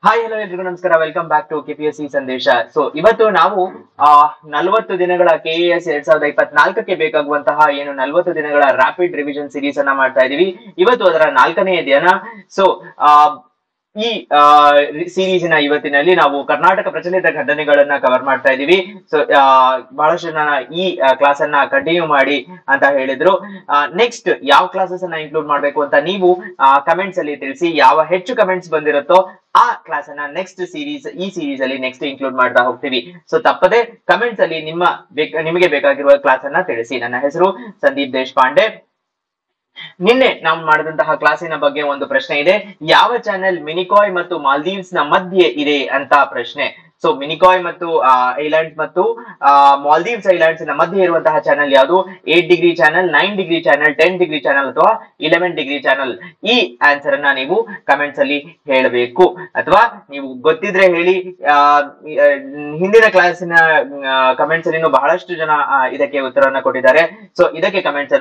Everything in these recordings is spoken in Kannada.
ಹಾಯ್ ಹಲೋ ಎಲ್ರಿಗೂ ನಮಸ್ಕಾರ. ವೆಲ್ಕಮ್ ಬ್ಯಾಕ್ ಟು ಕೆಪಿಎಸ್ಸಿ ಸಂದೇಶ. ಸೊ ಇವತ್ತು ನಾವು 40 ದಿನಗಳ ಕೆಎಎಸ್ 2024ಕ್ಕೆ ಬೇಕಾಗುವಂತಹ ಏನು 40 ದಿನಗಳ ರ್ಯಾಪಿಡ್ ರಿವಿಷನ್ ಸಿರೀಸ್ ಅನ್ನ ಮಾಡ್ತಾ ಇದೀವಿ. ಇವತ್ತು ಅದರ 4ನೇ ದಿನ. ಸೊ ಈ ಸೀರೀಸಿನ ಇವತ್ತಿನಲ್ಲಿ ನಾವು ಕರ್ನಾಟಕ ಪ್ರಚಲಿತ ಘಟನೆಗಳನ್ನ ಕವರ್ ಮಾಡ್ತಾ ಇದೀವಿ. ಸೊ ಬಹಳಷ್ಟು ಜನ ಈ ಕ್ಲಾಸ್ ಅನ್ನ ಕಂಟಿನ್ಯೂ ಮಾಡಿ ಅಂತ ಹೇಳಿದ್ರು. ನೆಕ್ಸ್ಟ್ ಯಾವ ಕ್ಲಾಸಸ್ ಅನ್ನ ಇನ್ಕ್ಲೂಡ್ ಮಾಡ್ಬೇಕು ಅಂತ ನೀವು ಕಮೆಂಟ್ಸ್ ಅಲ್ಲಿ ತಿಳಿಸಿ. ಯಾವ ಹೆಚ್ಚು ಕಮೆಂಟ್ಸ್ ಬಂದಿರುತ್ತೋ ಆ ಕ್ಲಾಸ್ ಅನ್ನ ನೆಕ್ಸ್ಟ್ ಈ ಸೀರೀಸ್ ಅಲ್ಲಿ ನೆಕ್ಸ್ಟ್ ಇನ್ಕ್ಲೂಡ್ ಮಾಡ್ತಾ ಹೋಗ್ತೀವಿ. ಸೊ ತಪ್ಪದೆ ಕಮೆಂಟ್ಸ್ ಅಲ್ಲಿ ನಿಮಗೆ ಬೇಕಾಗಿರುವ ಕ್ಲಾಸ್ ಅನ್ನ ತಿಳಿಸಿ. ನನ್ನ ಹೆಸರು ಸಂದೀಪ್ ದೇಶಪಾಂಡೆ. ನಿನ್ನೆ ನಾವು ಮಾಡಿದಂತಹ ಕ್ಲಾಸಿನ ಬಗ್ಗೆ ಒಂದು ಪ್ರಶ್ನೆ ಇದೆ. ಯಾವ ಚಾನೆಲ್ ಮಿನಿಕಾಯ್ ಮತ್ತು ಮಾಲ್ದೀವ್ಸ್ ನ ಮಧ್ಯೆ ಇದೆ ಅಂತ ಪ್ರಶ್ನೆ. ಸೊ ಮಿನಿಕಾಯ್ ಮತ್ತು ಐಲ್ಯಾಂಡ್ಸ್ ಮತ್ತು ಮಾಲ್ದೀವ್ಸ್ ಐಲ್ಯಾಂಡ್ಸ್ ನ ಮಧ್ಯೆ ಇರುವಂತಹ ಚಾನೆಲ್ ಯಾವುದು? 8 degree channel, 9 degree channel, 10 degree channel ಅಥವಾ 11 ಡಿಗ್ರಿ ಚಾನೆಲ್? ಈ ಆನ್ಸರ್ ಅನ್ನ ನೀವು ಕಮೆಂಟ್ಸ್ ಅಲ್ಲಿ ಹೇಳಬೇಕು. ಅಥವಾ ನೀವು ಗೊತ್ತಿದ್ರೆ ಹೇಳಿ. ಹಿಂದಿನ ಕ್ಲಾಸಿನ ಕಮೆಂಟ್ಸ್ ಅಲ್ಲಿ ಬಹಳಷ್ಟು ಜನ ಇದಕ್ಕೆ ಉತ್ತರವನ್ನ ಕೊಟ್ಟಿದ್ದಾರೆ. ಸೊ ಇದಕ್ಕೆ ಕಮೆಂಟ್ಸ್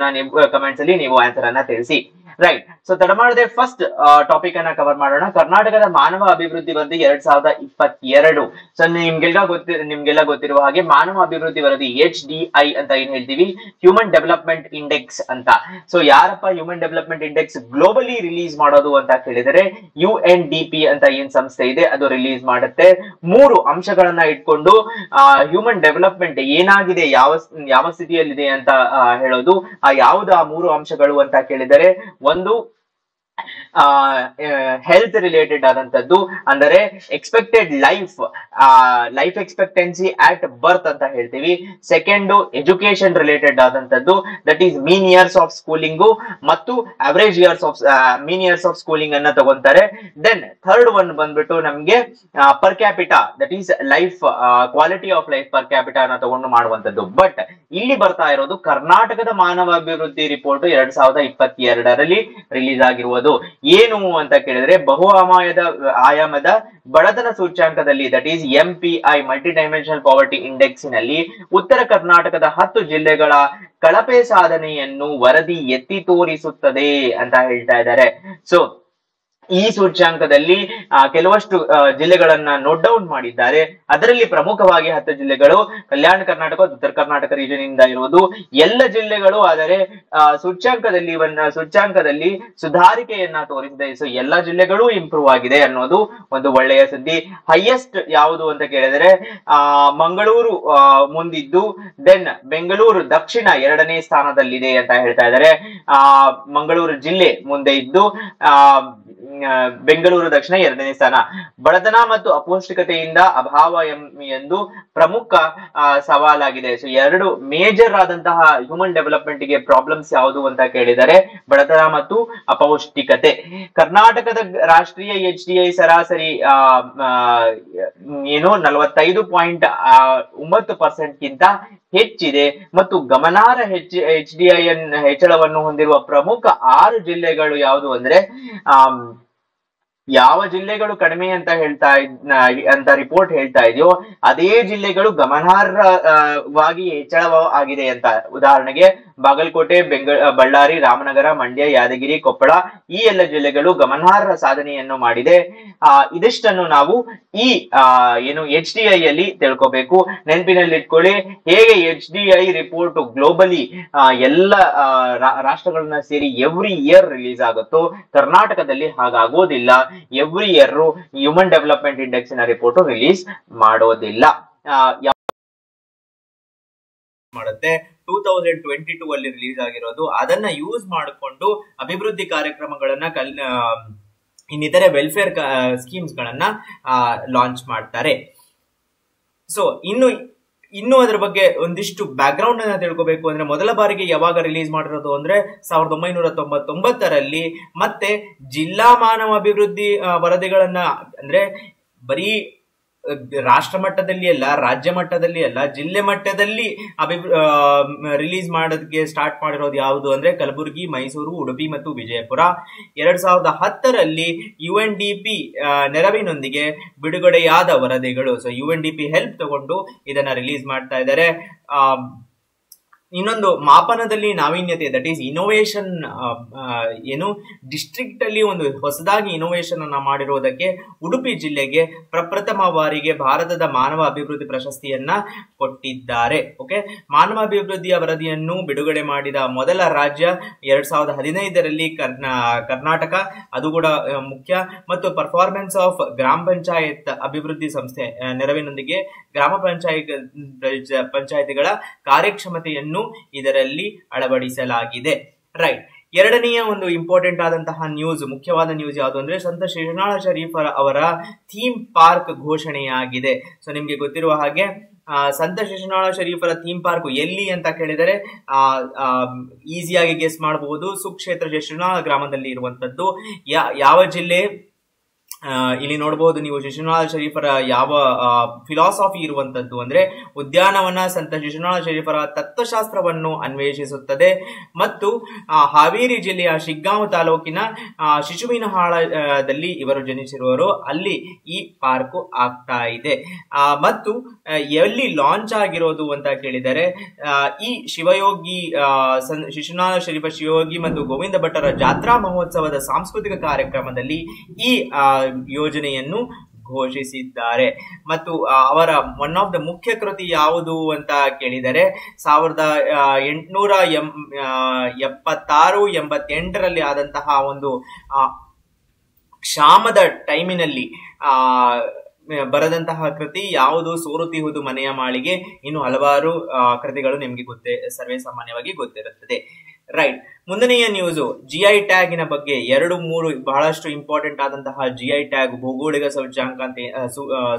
ಅಲ್ಲಿ ನೀವು ಆನ್ಸರ್ ಅನ್ನ ತಿಳಿಸಿ. ರೈಟ್. ಸೊ ತಡ ಮಾಡದೆ ಫಸ್ಟ್ ಟಾಪಿಕ್ ಅನ್ನ ಕವರ್ ಮಾಡೋಣ. ಕರ್ನಾಟಕದ ಮಾನವ ಅಭಿವೃದ್ಧಿ ವರದಿ 2022. ಸೊ ನಿಮ್ಗೆಲ್ಲ ಗೊತ್ತಿರುವ ಹಾಗೆ ಮಾನವ ಅಭಿವೃದ್ಧಿ ವರದಿ HDI ಅಂತ ಏನ್ ಹೇಳ್ತೀವಿ, ಹ್ಯೂಮನ್ ಡೆವಲಪ್ಮೆಂಟ್ ಇಂಡೆಕ್ಸ್ ಅಂತ. ಸೊ ಯಾರಪ್ಪ human development index globally release ಮಾಡೋದು ಅಂತ ಕೇಳಿದರೆ UNDP ಅಂತ ಏನ್ ಸಂಸ್ಥೆ ಇದೆ ಅದು ರಿಲೀಸ್ ಮಾಡುತ್ತೆ. 3 ಅಂಶಗಳನ್ನ ಇಟ್ಕೊಂಡು ಹ್ಯೂಮನ್ ಡೆವಲಪ್ಮೆಂಟ್ ಏನಾಗಿದೆ, ಯಾವ ಸ್ಥಿತಿಯಲ್ಲಿದೆ ಅಂತ ಹೇಳೋದು. ಯಾವ್ದು ಆ 3 ಅಂಶಗಳು ಅಂತ ಕೇಳಿದರೆ, ಒಂದು ಹೆಲ್ತ್ ರಿಲೇಟೆಡ್ ಆದಂತದ್ದು, ಅಂದರೆ expected life expectancy at birth ಅಂತ ಹೇಳ್ತೀವಿ. ಸೆಕೆಂಡ್ ಎಜುಕೇಶನ್ ರಿಲೇಟೆಡ್ ಆದಂತದ್ದು, that is mean years of schooling ಮತ್ತು average mean years of schooling ಅನ್ನ ತಗೊಂತಾರೆ. ದೆನ್ ಥರ್ಡ್ ಒನ್ ಬಂದ್ಬಿಟ್ಟು ನಮ್ಗೆ per capita, that is life quality of life per capita ಅನ್ನ ತಗೊಂಡು ಮಾಡುವಂತದ್ದು. ಬಟ್ ಇಲ್ಲಿ ಬರ್ತಾ ಇರೋದು ಕರ್ನಾಟಕದ ಮಾನವ ಅಭಿವೃದ್ಧಿ ರಿಪೋರ್ಟ್ 2022ರಲ್ಲಿ ರಿಲೀಸ್ ಆಗಿರುವುದು. ಏನು ಅಂತ ಕೇಳಿದ್ರೆ, ಆಯಾಮದ ಬಡತನ ಸೂಚ್ಯಾಂಕದಲ್ಲಿ, that is MPI multi dimensional poverty index ನಲ್ಲಿ ಉತ್ತರ ಕರ್ನಾಟಕದ 10 ಜಿಲ್ಲೆಗಳ ಕಳಪೆ ಸಾಧನೆಯನ್ನು ವರದಿ ಎತ್ತಿ ತೋರಿಸುತ್ತದೆ ಅಂತ ಹೇಳ್ತಾ ಇದ್ದಾರೆ. ಸೊ ಈ ಸೂಚ್ಯಾಂಕದಲ್ಲಿ ಕೆಲವಷ್ಟು ಜಿಲ್ಲೆಗಳನ್ನ ನೋಟ್ ಡೌನ್ ಮಾಡಿದ್ದಾರೆ. ಅದರಲ್ಲಿ ಪ್ರಮುಖವಾಗಿ 10 ಜಿಲ್ಲೆಗಳು ಕಲ್ಯಾಣ ಕರ್ನಾಟಕ, ಉತ್ತರ ಕರ್ನಾಟಕ ರೀಜನ್ ಇಂದ ಇರುವುದು. ಎಲ್ಲ ಜಿಲ್ಲೆಗಳು ಆದರೆ ಸೂಚ್ಯಾಂಕದಲ್ಲಿ ಸುಧಾರಿಕೆಯನ್ನ ತೋರಿಸಿದೆ. ಸೊ ಎಲ್ಲ ಜಿಲ್ಲೆಗಳು ಇಂಪ್ರೂವ್ ಆಗಿದೆ ಅನ್ನೋದು ಒಂದು ಒಳ್ಳೆಯ ಸುದ್ದಿ. ಹೈಯೆಸ್ಟ್ ಯಾವುದು ಅಂತ ಕೇಳಿದರೆ ಮಂಗಳೂರು ಮುಂದಿದ್ದು, ದೆನ್ ಬೆಂಗಳೂರು ದಕ್ಷಿಣ 2ನೇ ಸ್ಥಾನದಲ್ಲಿದೆ ಅಂತ ಹೇಳ್ತಾ ಇದ್ದಾರೆ. ಮಂಗಳೂರು ಜಿಲ್ಲೆ ಮುಂದೆ ಇದ್ದು ಬೆಂಗಳೂರು ದಕ್ಷಿಣ 2ನೇ ಸ್ಥಾನ. ಬಡತನ ಮತ್ತು ಅಪೌಷ್ಟಿಕತೆಯಿಂದ ಅಭಾವ ಎಂದು ಪ್ರಮುಖ ಸವಾಲಾಗಿದೆ. ಸೊ 2 ಮೇಜರ್ ಆದಂತಹ ಹ್ಯೂಮನ್ ಡೆವಲಪ್ಮೆಂಟ್ ಗೆ ಪ್ರಾಬ್ಲಮ್ಸ್ ಯಾವುದು ಅಂತ ಕೇಳಿದರೆ ಬಡತನ ಮತ್ತು ಅಪೌಷ್ಟಿಕತೆ. ಕರ್ನಾಟಕದ ರಾಷ್ಟ್ರೀಯ HDI ಸರಾಸರಿ 45.9% ಗಿಂತ ಹೆಚ್ಚಿದೆ ಮತ್ತು ಗಮನಾರ್ಹ HDI ಹೆಚ್ಚಳವನ್ನು ಹೊಂದಿರುವ ಪ್ರಮುಖ 6 ಜಿಲ್ಲೆಗಳು ಯಾವುದು ಅಂದ್ರೆ, ಯಾವ ಜಿಲ್ಲೆಗಳು ಕಡಿಮೆ ಅಂತ ರಿಪೋರ್ಟ್ ಹೇಳ್ತಾ ಇದೆಯೋ ಅದೇ ಜಿಲ್ಲೆಗಳು ಗಮನಾರ್ಹವಾಗಿ ಹೆಚ್ಚಳ ಆಗಿದೆ ಅಂತ. ಉದಾಹರಣೆಗೆ ಬಾಗಲಕೋಟೆ, ಬಳ್ಳಾರಿ, ರಾಮನಗರ, ಮಂಡ್ಯ, ಯಾದಗಿರಿ, ಕೊಪ್ಪಳ ಈ ಎಲ್ಲ ಜಿಲ್ಲೆಗಳು ಗಮನಾರ್ಹ ಸಾಧನೆಯನ್ನು ಮಾಡಿದೆ. ಇದಿಷ್ಟನ್ನು ನಾವು ಈ HDI ಅಲ್ಲಿ ತಿಳ್ಕೋಬೇಕು. ನೆನಪಿನಲ್ಲಿ ಇಟ್ಕೊಳ್ಳಿ, ಹೇಗೆ HDI ರಿಪೋರ್ಟ್ ಗ್ಲೋಬಲಿ ಎಲ್ಲ ರಾಷ್ಟ್ರಗಳನ್ನ ಸೇರಿ ಎವ್ರಿ ಇಯರ್ ರಿಲೀಸ್ ಆಗುತ್ತೋ, ಕರ್ನಾಟಕದಲ್ಲಿ ಹಾಗಾಗೋದಿಲ್ಲ. Every year human development index ನ ರಿಪೋರ್ಟ್ ರಿಲೀಸ್ ಮಾಡೋದಿಲ್ಲ. ಮಾಡುತ್ತೆ 2022 ಅಲ್ಲಿ ರಿಲೀಸ್ ಆಗಿರೋದು. ಅದನ್ನ ಯೂಸ್ ಮಾಡಿಕೊಂಡು ಅಭಿವೃದ್ಧಿ ಕಾರ್ಯಕ್ರಮಗಳನ್ನ ಇನ್ನಿತರೆ ವೆಲ್ಫೇರ್ ಸ್ಕೀಮ್ಸ್ ಗಳನ್ನ ಲಾಂಚ್ ಮಾಡ್ತಾರೆ. ಸೊ ಇನ್ನು ಅದರ ಬಗ್ಗೆ ಒಂದಿಷ್ಟು ಬ್ಯಾಕ್ ಗ್ರೌಂಡ್ ಅನ್ನ ತಿಳ್ಕೋಬೇಕು ಅಂದ್ರೆ, ಮೊದಲ ಬಾರಿಗೆ ಯಾವಾಗ ರಿಲೀಸ್ ಮಾಡಿರೋದು ಅಂದ್ರೆ 1999ರಲ್ಲಿ. ಮತ್ತೆ ಜಿಲ್ಲಾ ಮಾನವ ಅಭಿವೃದ್ಧಿ ವರದಿಗಳನ್ನ ಅಂದ್ರೆ ಬರೀ ರಾಷ್ಟ್ರ ಮಟ್ಟದಲ್ಲಿ ಅಲ್ಲ, ರಾಜ್ಯ ಮಟ್ಟದಲ್ಲಿ ಅಲ್ಲ, ಜಿಲ್ಲೆ ಮಟ್ಟದಲ್ಲಿ ರಿಲೀಸ್ ಮಾಡೋದಕ್ಕೆ ಸ್ಟಾರ್ಟ್ ಮಾಡಿರೋದು ಯಾವುದು ಅಂದ್ರೆ ಕಲಬುರಗಿ, ಮೈಸೂರು, ಉಡುಪಿ ಮತ್ತು ವಿಜಯಪುರ. 2010ರಲ್ಲಿ UNDP ನೆರವಿನೊಂದಿಗೆ ಬಿಡುಗಡೆಯಾದ ವರದಿಗಳು. ಸೊ UNDP ಹೆಲ್ಪ್ ತಗೊಂಡು ಇದನ್ನ ರಿಲೀಸ್ ಮಾಡ್ತಾ ಇದ್ದಾರೆ. ಇನ್ನೊಂದು ಮಾಪನದಲ್ಲಿ ನಾವೀನ್ಯತೆ, ದಟ್ ಈಸ್ ಇನೋವೇಷನ್, ಏನು ಡಿಸ್ಟ್ರಿಕ್ಟ್ ಅಲ್ಲಿ ಒಂದು ಹೊಸದಾಗಿ ಇನೋವೇಷನ್ ಅನ್ನ ಮಾಡಿರುವುದಕ್ಕೆ ಉಡುಪಿ ಜಿಲ್ಲೆಗೆ ಪ್ರಪ್ರಥಮ ಬಾರಿಗೆ ಭಾರತದ ಮಾನವ ಅಭಿವೃದ್ಧಿ ಪ್ರಶಸ್ತಿಯನ್ನ ಕೊಟ್ಟಿದ್ದಾರೆ. ಓಕೆ, ಮಾನವ ಅಭಿವೃದ್ಧಿಯ ವರದಿಯನ್ನು ಬಿಡುಗಡೆ ಮಾಡಿದ ಮೊದಲ ರಾಜ್ಯ 2015ರಲ್ಲಿ ಕರ್ನಾಟಕ, ಅದು ಕೂಡ ಮುಖ್ಯ. ಮತ್ತು ಪರ್ಫಾರ್ಮೆನ್ಸ್ ಆಫ್ ಗ್ರಾಮ ಪಂಚಾಯತ್ ಅಭಿವೃದ್ಧಿ ಸಂಸ್ಥೆ ನೆರವಿನೊಂದಿಗೆ ಗ್ರಾಮ ಪಂಚಾಯತಿಗಳ ಕಾರ್ಯಕ್ಷಮತೆಯನ್ನು ಇದರಲ್ಲಿ ಅಳವಡಿಸಲಾಗಿದೆ. ರೈಟ್. ಎರಡನೆಯ ಒಂದು ಇಂಪಾರ್ಟೆಂಟ್ ಆದಂತಹ ನ್ಯೂಸ್, ಮುಖ್ಯವಾದ ನ್ಯೂಸ್ ಯಾವುದು ಅಂದ್ರೆ ಸಂತ ಶಿಶುನಾಳ ಶರೀಫ್ ಅವರ ಥೀಮ್ ಪಾರ್ಕ್ ಘೋಷಣೆಯಾಗಿದೆ. ಸೊ ನಿಮ್ಗೆ ಗೊತ್ತಿರುವ ಹಾಗೆ ಸಂತ ಶಿಶುನಾಳ ಶರೀಫರ ಥೀಮ್ ಪಾರ್ಕ್ ಎಲ್ಲಿ ಅಂತ ಕೇಳಿದರೆ ಈಸಿಯಾಗಿ ಗೆಸ್ ಮಾಡಬಹುದು. ಸುಕ್ಷೇತ್ರ ಶಿಶುನಾಳ ಗ್ರಾಮದಲ್ಲಿ ಇರುವಂತದ್ದು. ಯಾವ ಜಿಲ್ಲೆ? ಇಲ್ಲಿ ನೋಡಬಹುದು ನೀವು ಶಿಶುನಾಳ ಶರೀಫರ ಯಾವ ಫಿಲಾಸಫಿ ಇರುವಂತದ್ದು ಅಂದ್ರೆ ಉದ್ಯಾನವನ ಸಂತ ಶಿಶುನಾಳ ಶರೀಫರ ತತ್ವಶಾಸ್ತ್ರವನ್ನು ಅನ್ವೇಷಿಸುತ್ತದೆ. ಮತ್ತು ಹಾವೇರಿ ಜಿಲ್ಲೆಯ ಶಿಗ್ಗಾಂವ ತಾಲೂಕಿನ ಶಿಶುವಿನಹಾಳದಲ್ಲಿ ಇವರು ಜನಿಸಿರುವರು. ಅಲ್ಲಿ ಈ ಪಾರ್ಕ್ ಆಗ್ತಾ ಇದೆ. ಮತ್ತು ಎಲ್ಲಿ ಲಾಂಚ್ ಆಗಿರೋದು ಅಂತ ಕೇಳಿದರೆ ಈ ಶಿವಯೋಗಿ ಶಿಶುನಾಳ ಶರೀಫ ಶಿವಯೋಗಿ ಮತ್ತು ಗೋವಿಂದ ಭಟ್ಟರ ಜಾತ್ರಾ ಮಹೋತ್ಸವದ ಸಾಂಸ್ಕೃತಿಕ ಕಾರ್ಯಕ್ರಮದಲ್ಲಿ ಈ ಯೋಜನೆಯನ್ನು ಘೋಷಿಸಿದ್ದಾರೆ. ಮತ್ತು ಅವರ ಒನ್ ಆಫ್ ದ ಮುಖ್ಯ ಕೃತಿ ಯಾವುದು ಅಂತ ಕೇಳಿದರೆ 1876-88ರಲ್ಲಿ ಆದಂತಹ ಒಂದು ಕ್ಷಾಮದ ಟೈಮಿನಲ್ಲಿ ಬರೆದಂತಹ ಕೃತಿ ಯಾವುದು? ಸೋರುತ್ತಿಹುದು ಮನೆಯ ಮಾಳಿಗೆ. ಇನ್ನು ಹಲವಾರು ಕೃತಿಗಳು ನಿಮಗೆ ಸರ್ವೇ ಸಾಮಾನ್ಯವಾಗಿ ಗೊತ್ತಿರುತ್ತದೆ. ರೈಟ್. ಮುಂದನೆಯ ನ್ಯೂಸ್ ಜಿಐ ಟ್ಯಾಗಿನ ಬಗ್ಗೆ 2-3 ಬಹಳಷ್ಟು ಇಂಪಾರ್ಟೆಂಟ್ ಆದಂತಹ ಜಿಐ ಟ್ಯಾಗ್, ಭೌಗೋಳಿಕ ಸೂಚ್ಯಾಂಕ ಅಂತ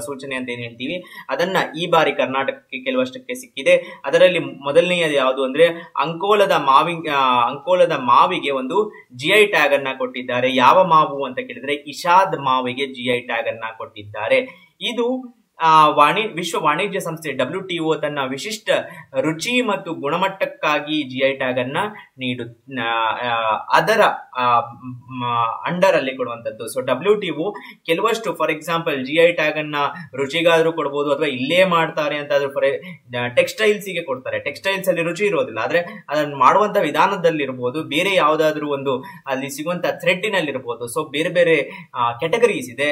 ಸೂಚನೆ ಅಂತ ಏನ್ ಹೇಳ್ತೀವಿ, ಅದನ್ನ ಈ ಬಾರಿ ಕರ್ನಾಟಕಕ್ಕೆ ಕೆಲವಷ್ಟಕ್ಕೆ ಸಿಕ್ಕಿದೆ. ಅದರಲ್ಲಿ ಮೊದಲನೆಯದು ಯಾವುದು ಅಂದ್ರೆ ಅಂಕೋಲದ ಮಾವಿಗೆ ಒಂದು ಜಿಐ ಟ್ಯಾಗ್ ಅನ್ನ ಕೊಟ್ಟಿದ್ದಾರೆ. ಯಾವ ಮಾವು ಅಂತ ಕೇಳಿದ್ರೆ ಇಶಾದ್ ಮಾವಿಗೆ ಜಿಐ ಟ್ಯಾಗ್ ಅನ್ನ ಕೊಟ್ಟಿದ್ದಾರೆ. ಇದು ವಿಶ್ವ ವಾಣಿಜ್ಯ ಸಂಸ್ಥೆ WTO ತನ್ನ ವಿಶಿಷ್ಟ ರುಚಿ ಮತ್ತು ಗುಣಮಟ್ಟಕ್ಕಾಗಿ ಜಿಐ ಟ್ಯಾಗ್ ಅನ್ನ ಅದರ ಅಂಡರ್ ಅಲ್ಲಿ ಕೊಡುವಂತದ್ದು. ಸೊ WTO ಕೆಲವಷ್ಟು, ಫಾರ್ ಎಕ್ಸಾಂಪಲ್ ಜಿಐ ಟ್ಯಾಗ್ ಅನ್ನ ರುಚಿಗಾದ್ರೂ ಕೊಡಬಹುದು, ಅಥವಾ ಇಲ್ಲೇ ಮಾಡ್ತಾರೆ ಅಂತ ಟೆಕ್ಸ್ಟೈಲ್ಸ್ ಗೆ ಕೊಡ್ತಾರೆ. ಟೆಕ್ಸ್ಟೈಲ್ಸ್ ಅಲ್ಲಿ ರುಚಿ ಇರೋದಿಲ್ಲ, ಆದ್ರೆ ಅದನ್ನು ಮಾಡುವಂತ ವಿಧಾನದಲ್ಲಿ ಇರಬಹುದು, ಬೇರೆ ಯಾವ್ದಾದ್ರು ಒಂದು ಅಲ್ಲಿ ಸಿಗುವಂತ ಥ್ರೆಡ್ ಇರಬಹುದು. ಸೊ ಬೇರೆ ಬೇರೆ ಕ್ಯಾಟಗರೀಸ್ ಇದೆ.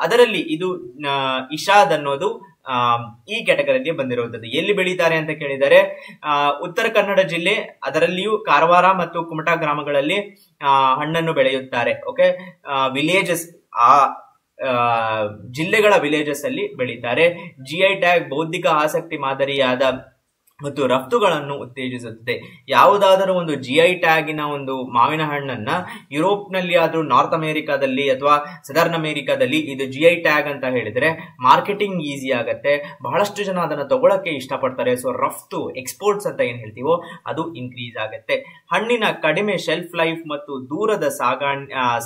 ಅದರಲ್ಲಿ ಇದು ಇಶಾದ್ ಅನ್ನೋದು ಈ ಕ್ಯಾಟಗರಿಗೆ ಬಂದಿರುವಂತದ್ದು. ಎಲ್ಲಿ ಬೆಳೀತಾರೆ ಅಂತ ಕೇಳಿದರೆ ಉತ್ತರ ಕನ್ನಡ ಜಿಲ್ಲೆ, ಅದರಲ್ಲಿಯೂ ಕಾರವಾರ ಮತ್ತು ಕುಮಟಾ ಗ್ರಾಮಗಳಲ್ಲಿ ಹಣ್ಣನ್ನು ಬೆಳೆಯುತ್ತಾರೆ. ಓಕೆ, ವಿಲೇಜಸ್, ಜಿಲ್ಲೆಗಳ ವಿಲೇಜಸ್ ಅಲ್ಲಿ ಬೆಳೀತಾರೆ. ಜಿಐ ಟ್ಯಾಗ್ ಬೌದ್ಧಿಕ ಆಸಕ್ತಿ ಮಾದರಿಯಾದ ಮತ್ತು ರಫ್ತುಗಳನ್ನು ಉತ್ತೇಜಿಸುತ್ತದೆ. ಯಾವುದಾದರೂ ಒಂದು ಜಿಐ ಟ್ಯಾಗಿನ ಒಂದು ಮಾವಿನ ಹಣ್ಣನ್ನ ಯುರೋಪ್ ನಲ್ಲಿ ಆದ್ರೂ, ನಾರ್ತ್ ಅಮೆರಿಕಾದಲ್ಲಿ ಅಥವಾ ಸದರ್ನ್ ಅಮೆರಿಕಾದಲ್ಲಿ ಇದು ಜಿಐ ಟ್ಯಾಗ್ ಅಂತ ಹೇಳಿದ್ರೆ ಮಾರ್ಕೆಟಿಂಗ್ ಈಸಿ ಆಗತ್ತೆ, ಬಹಳಷ್ಟು ಜನ ಅದನ್ನ ತಗೊಳಕ್ಕೆ ಇಷ್ಟಪಡ್ತಾರೆ. ಸೊ ರಫ್ತು, ಎಕ್ಸ್ಪೋರ್ಟ್ಸ್ ಅಂತ ಏನ್ ಹೇಳ್ತೀವೋ ಅದು ಇನ್ಕ್ರೀಸ್ ಆಗತ್ತೆ. ಹಣ್ಣಿನ ಕಡಿಮೆ ಶೆಲ್ಫ್ ಲೈಫ್ ಮತ್ತು ದೂರದ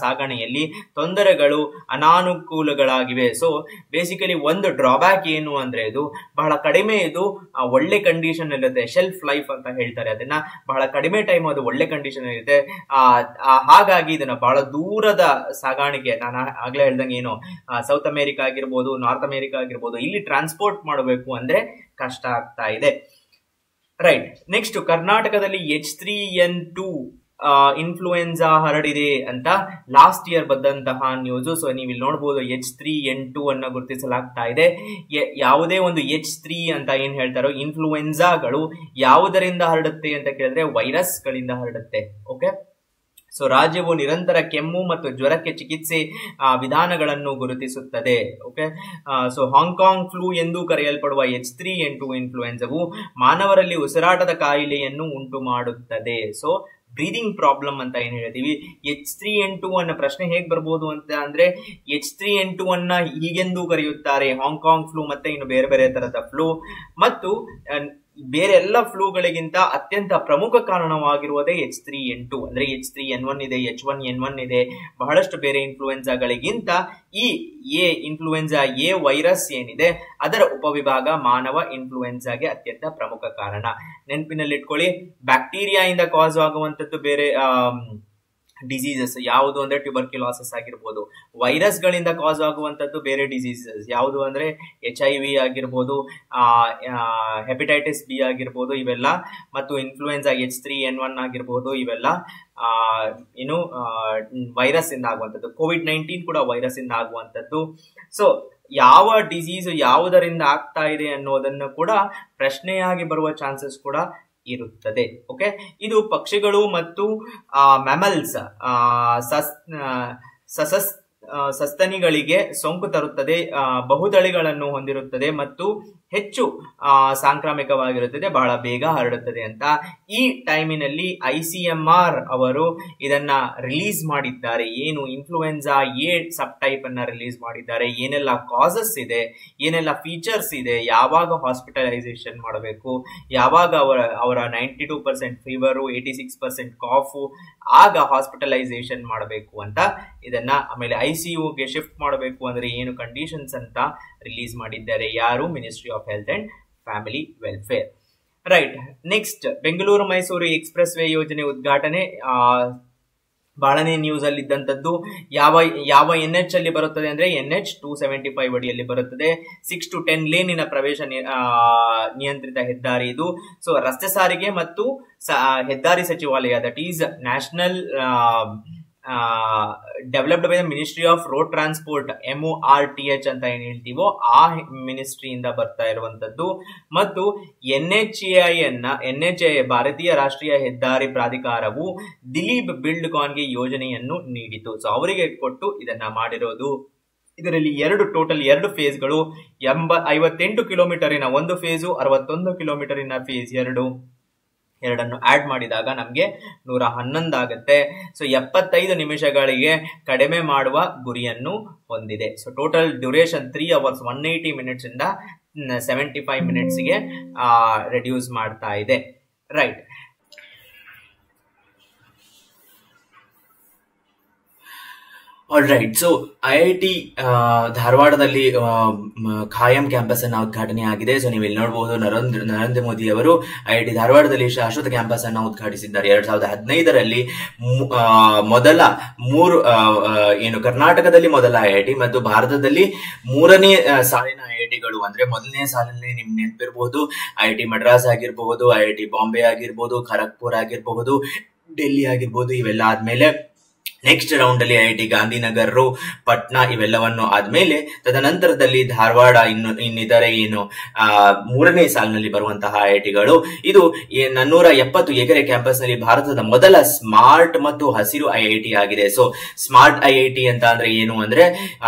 ಸಾಗಣೆಯಲ್ಲಿ ತೊಂದರೆಗಳು, ಅನಾನುಕೂಲಗಳಾಗಿವೆ. ಸೊ ಬೇಸಿಕಲಿ ಒಂದು ಡ್ರಾಬ್ಯಾಕ್ ಏನು ಅಂದ್ರೆ ಇದು ಬಹಳ ಕಡಿಮೆ, ಇದು ಒಳ್ಳೆ ಕಂಡೀಷನ್ ಇರುತ್ತೆ. ಶೆಲ್ಫ್ ಲೈಫ್ ಅಂತ ಹೇಳ್ತಾರೆ ಅದನ್ನ, ಬಹಳ ಕಡಿಮೆ ಟೈಮ್ ಅದು ಒಳ್ಳೆ ಕಂಡೀಷನ್ ಇರುತ್ತೆ. ಹಾಗಾಗಿ ಇದನ್ನ ಬಹಳ ದೂರದ ಸಾಗಾಣಿಕೆ, ನಾನು ಆಗ್ಲೇ ಹೇಳ್ದಂಗೆ ಏನು ಸೌತ್ ಅಮೆರಿಕಾ ಆಗಿರ್ಬೋದು, ನಾರ್ತ್ ಅಮೆರಿಕಾ ಆಗಿರ್ಬೋದು, ಇಲ್ಲಿ ಟ್ರಾನ್ಸ್ಪೋರ್ಟ್ ಮಾಡಬೇಕು ಅಂದ್ರೆ ಕಷ್ಟ ಆಗ್ತಾ ಇದೆ. ರೈಟ್. ನೆಕ್ಸ್ಟ್, ಕರ್ನಾಟಕದಲ್ಲಿ H3N2 ಇನ್ಫ್ಲೂಯೆನ್ಸಾ ಹರಡಿದೆ ಅಂತ ಲಾಸ್ಟ್ ಇಯರ್ ಬಂದಂತಹ ನ್ಯೂಸ್. ಸೊ ನೀವು ಇಲ್ಲಿ ನೋಡಬಹುದು H3N2 ಅನ್ನ ಗುರುತಿಸಲಾಗ್ತಾ ಇದೆ. ಯಾವುದೇ ಒಂದು H3 ಅಂತ ಏನ್ ಹೇಳ್ತಾರೋ, ಇನ್ಫ್ಲೂಯೆನ್ಸಾಗಳು ಯಾವುದರಿಂದ ಹರಡುತ್ತೆ ಅಂತ ಕೇಳಿದ್ರೆ ವೈರಸ್ ಗಳಿಂದ ಹರಡುತ್ತೆ. ಓಕೆ, ಸೊ ರಾಜ್ಯವು ನಿರಂತರ ಕೆಮ್ಮು ಮತ್ತು ಜ್ವರಕ್ಕೆ ಚಿಕಿತ್ಸೆ ವಿಧಾನಗಳನ್ನು ಗುರುತಿಸುತ್ತದೆ. ಓಕೆ, ಸೊ ಹಾಂಗ್ಕಾಂಗ್ ಫ್ಲೂ ಎಂದು ಕರೆಯಲ್ಪಡುವ H3N2 ಇನ್ಫ್ಲೂಯೆನ್ಸಾವು ಮಾನವರಲ್ಲಿ ಉಸಿರಾಟದ ಕಾಯಿಲೆಯನ್ನು ಉಂಟು ಮಾಡುತ್ತದೆ. ಸೊ ಬ್ರೀದಿಂಗ್ ಪ್ರಾಬ್ಲಮ್ ಅಂತ ಏನ್ ಹೇಳ್ತೀವಿ. H3N2 ಅನ್ನ ಪ್ರಶ್ನೆ ಹೇಗ್ ಬರ್ಬೋದು ಅಂತ ಅಂದ್ರೆ, H3N2 ಅನ್ನ ಹೀಗೆಂದು ಕರೆಯುತ್ತಾರೆ, ಹಾಂಗ್ಕಾಂಗ್ ಫ್ಲೂ ಮತ್ತೆ ಇನ್ನು ಬೇರೆ ಬೇರೆ ತರದ ಫ್ಲೂ, ಮತ್ತು ಬೇರೆ ಎಲ್ಲ ಫ್ಲೂಗಳಿಗಿಂತ ಅತ್ಯಂತ ಪ್ರಮುಖ ಕಾರಣವಾಗಿರುವುದೇ H3N2. ಅಂದ್ರೆ H3N1 ಇದೆ, H1N1 ಇದೆ, ಬಹಳಷ್ಟು ಬೇರೆ ಇನ್ಫ್ಲೂಯೆನ್ಸಾಗಳಿಗಿಂತ ಈ ಇನ್ಫ್ಲೂಯೆನ್ಸಾ ಎ ವೈರಸ್ ಏನಿದೆ ಅದರ ಉಪವಿಭಾಗ ಮಾನವ ಇನ್ಫ್ಲೂಯೆನ್ಸಾಗೆ ಅತ್ಯಂತ ಪ್ರಮುಖ ಕಾರಣ. ನೆನಪಿನಲ್ಲಿಟ್ಕೊಳ್ಳಿ, ಬ್ಯಾಕ್ಟೀರಿಯಾ ಇಂದ ಕಾಸ್ ಆಗುವಂತದ್ದು ಬೇರೆ, ಡಿಸೀಸಸ್ ಯಾವುದು ಅಂದ್ರೆ ಟ್ಯೂಬರ್ಕ್ಯುಲೋಸಿಸ್ ಆಗಿರ್ಬೋದು, ವೈರಸ್ ಗಳಿಂದ ಕಾಸ್ ಆಗುವಂತದ್ದು ಬೇರೆ ಡಿಸೀಸಸ್ ಯಾವುದು ಅಂದ್ರೆ HIV ಆಗಿರ್ಬೋದು, ಹೆಪಟೈಟಿಸ್ ಬಿ ಆಗಿರ್ಬೋದು ಇವೆಲ್ಲ, ಮತ್ತು ಇನ್ಫ್ಲೂಯೆನ್ಸಾ H3N1 ಆಗಿರ್ಬೋದು ಇವೆಲ್ಲ ಏನು ವೈರಸ್ ಇಂದ ಆಗುವಂಥದ್ದು. COVID-19 ಕೂಡ ವೈರಸ್ ಇಂದ ಆಗುವಂಥದ್ದು. ಸೊ ಯಾವ ಡಿಸೀಸ್ ಯಾವುದರಿಂದ ಆಗ್ತಾ ಇದೆ ಅನ್ನೋದನ್ನು ಕೂಡ ಪ್ರಶ್ನೆಯಾಗಿ ಬರುವ ಚಾನ್ಸಸ್ ಕೂಡ ಇರುತ್ತದೆ. ಓಕೆ, ಇದು ಪಕ್ಷಿಗಳು ಮತ್ತು ಮ್ಯಾಮಲ್ಸ್ ಸಸ್ತನಿಗಳಿಗೆ ಸೋಂಕು ತರುತ್ತದೆ, ಬಹುತಳಿಗಳನ್ನು ಹೊಂದಿರುತ್ತದೆ ಮತ್ತು ಹೆಚ್ಚು ಸಾಂಕ್ರಾಮಿಕವಾಗಿರುತ್ತದೆ, ಬಹಳ ಬೇಗ ಹರಡುತ್ತದೆ ಅಂತ ಈ ಟೈಮಿನಲ್ಲಿ ICMR ಅವರು ಇದನ್ನ ರಿಲೀಸ್ ಮಾಡಿದ್ದಾರೆ. ಏನು ಇನ್ಫ್ಲೂಯೆನ್ಸಾ A ಸಬ್ ಟೈಪ್ ಅನ್ನ ರಿಲೀಸ್ ಮಾಡಿದ್ದಾರೆ, ಏನೆಲ್ಲ ಕಾಸಸ್ ಇದೆ, ಏನೆಲ್ಲ ಫೀಚರ್ಸ್ ಇದೆ, ಯಾವಾಗ ಹಾಸ್ಪಿಟಲೈಸೇಷನ್ ಮಾಡಬೇಕು, ಯಾವಾಗ ಅವರ 92% ಫೀವರು, 86% ಕಾಫು, ಆಗ ಹಾಸ್ಪಿಟಲೈಸೇಷನ್ ಮಾಡಬೇಕು ಅಂತ ಇದನ್ನ, ಆಮೇಲೆ ICUಗೆ ಶಿಫ್ಟ್ ಮಾಡಬೇಕು ಅಂದ್ರೆ ಏನು ಕಂಡೀಷನ್ಸ್ ಅಂತ ರಿಲೀಸ್ ಮಾಡಿದ್ದಾರೆ. ಯಾರು? Ministry of health and family welfare. Right, next Bengaluru Mysuru express way ಯೋಜನೆ ಉದ್ಘಾಟನೆ ಬಹಳನೇ ನ್ಯೂಸ್ ಅಲ್ಲಿ ಇದ್ದಂಥದ್ದು. ಯಾವ NH ಅಲ್ಲಿ ಬರುತ್ತದೆ ಅಂದ್ರೆ NH 275 ಅಡಿಯಲ್ಲಿ ಬರುತ್ತದೆ. 6 to 10 ಲೇನಿನ ಪ್ರವೇಶ ನಿಯಂತ್ರಿತ ಹೆದ್ದಾರಿ ಇದು. ಸೊ ರಸ್ತೆ ಸಾರಿಗೆ ಮತ್ತು ಹೆದ್ದಾರಿ ಸಚಿವಾಲಯ, that is national developed by the ministry of road transport, MORTH ಅಂತ ಏನ್ ಹೇಳ್ತೀವೋ ಆ ಮಿನಿಸ್ಟ್ರಿಯಿಂದ ಬರ್ತಾ ಇರುವಂತದ್ದು. ಮತ್ತು NHAI ಭಾರತೀಯ ರಾಷ್ಟ್ರೀಯ ಹೆದ್ದಾರಿ ಪ್ರಾಧಿಕಾರವು ದಿಲೀಪ್ ಬಿಲ್ಡ್ಕಾನ್ಗೆ ಯೋಜನೆಯನ್ನು ನೀಡಿತು. ಸೊ ಅವರಿಗೆ ಕೊಟ್ಟು ಇದನ್ನ ಮಾಡಿರೋದು. ಇದರಲ್ಲಿ ಟೋಟಲ್ 2 ಫೇಸ್ಗಳು, 58 ಕಿಲೋಮೀಟರಿನ ಒಂದು ಫೇಸು, 61 ಕಿಲೋಮೀಟರಿನ ಫೇಸ್ ಎರಡನ್ನು ಆಡ್ ಮಾಡಿದಾಗ ನಮಗೆ 111 ಆಗುತ್ತೆ. ಸೊ 75 ನಿಮಿಷಗಳಿಗೆ ಕಡಿಮೆ ಮಾಡುವ ಗುರಿಯನ್ನು ಹೊಂದಿದೆ. So total duration 3 hours 180 minutes ಇಂದ 75 minutes ಗೆ ರೆಡ್ಯೂಸ್ ಮಾಡ್ತಾ ಇದೆ. Right, all right. ಸೊ IIT ಧಾರವಾಡದಲ್ಲಿ ಖಾಯಂ ಕ್ಯಾಂಪಸ್ ಅನ್ನ ಉದ್ಘಾಟನೆ ಆಗಿದೆ. ಸೊ ನೀವು ಇಲ್ಲಿ ನೋಡಬಹುದು, ನರೇಂದ್ರ ಮೋದಿ ಅವರು IIT ಧಾರವಾಡದಲ್ಲಿ ಶಾಶ್ವತ ಕ್ಯಾಂಪಸ್ ಅನ್ನ ಉದ್ಘಾಟಿಸಿದ್ದಾರೆ. 2015ರಲ್ಲಿ ಮೊದಲ 3 ಕರ್ನಾಟಕದಲ್ಲಿ ಮೊದಲ IIT ಮತ್ತು ಭಾರತದಲ್ಲಿ 3ನೇ ಸಾಲಿನ IITಗಳು ಅಂದ್ರೆ ಮೊದಲನೇ ಸಾಲಿನಲ್ಲಿ ನಿಮ್ಗೆ ನೆನಪಿರಬಹುದು IIT ಮಡ್ರಾಸ್ ಆಗಿರಬಹುದು, IIT ಬಾಂಬೆ ಆಗಿರಬಹುದು, ಖರಗ್ಪುರ್ ಆಗಿರಬಹುದು, ಡೆಲ್ಲಿ ಆಗಿರ್ಬೋದು. ಇವೆಲ್ಲ ಆದ್ಮೇಲೆ ನೆಕ್ಸ್ಟ್ ರೌಂಡ್ ಅಲ್ಲಿ IIT ಗಾಂಧಿನಗರ್, ಪಟ್ನಾ ಇವೆಲ್ಲವನ್ನು ಆದ್ಮೇಲೆ ತದನಂತರದಲ್ಲಿ ಧಾರವಾಡ ಇನ್ನಿತರೆ ಏನು 3ನೇ ಸಾಲಿನಲ್ಲಿ ಬರುವಂತಹ IITಗಳು. ಇದು 470 ಎಕರೆ ಕ್ಯಾಂಪಸ್ ನಲ್ಲಿ ಭಾರತದ ಮೊದಲ ಸ್ಮಾರ್ಟ್ ಮತ್ತು ಹಸಿರು IIT ಆಗಿದೆ. ಸೊ ಸ್ಮಾರ್ಟ್ IIT ಅಂತ ಅಂದ್ರೆ ಏನು ಅಂದ್ರೆ